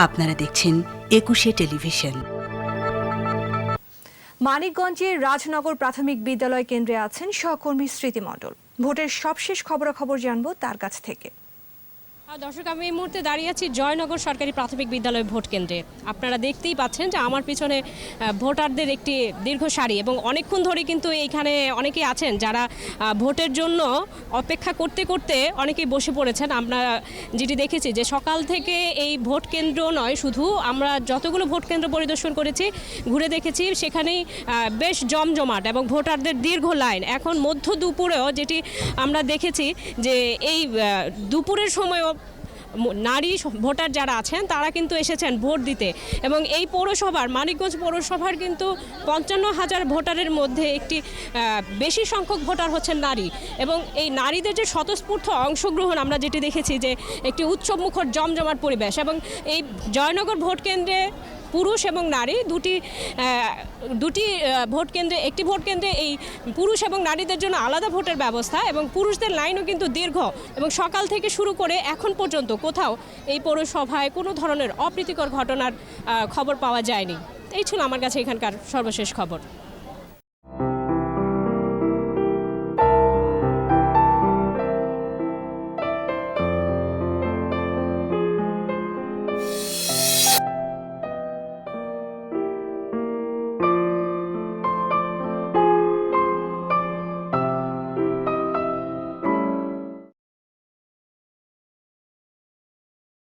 আপনারা দেখছেন ২১শে টেলিভিশন। মানিকগঞ্জের রাজনগর প্রাথমিক বিদ্যালয় কেন্দ্রে আছেন সহকর্মী স্মৃতি মণ্ডল। ভোটের সবশেষ খবরাখবর জানবো তার কাছ থেকে। দর্শক, আমি এই মুহূর্তে দাঁড়িয়ে আছি জয়নগর সরকারি প্রাথমিক বিদ্যালয় ভোট কেন্দ্রে। আপনারা দেখতেই পাচ্ছেন যে আমার পিছনে ভোটারদের একটি দীর্ঘ সারি, এবং অনেকক্ষণ ধরে কিন্তু এইখানে অনেকেই আছেন যারা ভোটের জন্য অপেক্ষা করতে করতে অনেকেই বসে পড়েছেন। আমরা যেটি দেখেছি যে সকাল থেকে এই ভোট কেন্দ্র নয়, শুধু আমরা যতগুলো ভোট কেন্দ্র পরিদর্শন করেছি, ঘুরে দেখেছি, সেখানেই বেশ জমজমাট এবং ভোটারদের দীর্ঘ লাইন। এখন মধ্য দুপুরেও যেটি আমরা দেখেছি যে এই দুপুরের সময়ও নারী ভোটার যারা আছেন তারা কিন্তু এসেছেন ভোট দিতে। এবং এই পৌরসভার, মানিকগঞ্জ পৌরসভার কিন্তু ৫৫,০০০ ভোটারের মধ্যে একটি বেশি সংখ্যক ভোটার হচ্ছেন নারী। এবং এই নারীদের যে স্বতঃস্ফূর্ত অংশগ্রহণ, আমরা যেটি দেখেছি যে একটি উৎসবমুখর জমজমাট পরিবেশ। এবং এই জয়নগর ভোট কেন্দ্রে পুরুষ এবং নারী দুটি ভোট কেন্দ্রে, একটি ভোট কেন্দ্রে এই পুরুষ এবং নারীদের জন্য আলাদা ভোটের ব্যবস্থা, এবং পুরুষদের লাইনও কিন্তু দীর্ঘ। এবং সকাল থেকে শুরু করে এখন পর্যন্ত কোথাও এই পৌরসভায় কোনো ধরনের অপ্রীতিকর ঘটনার খবর পাওয়া যায়নি। এই ছিল আমার কাছে এখানকার সর্বশেষ খবর।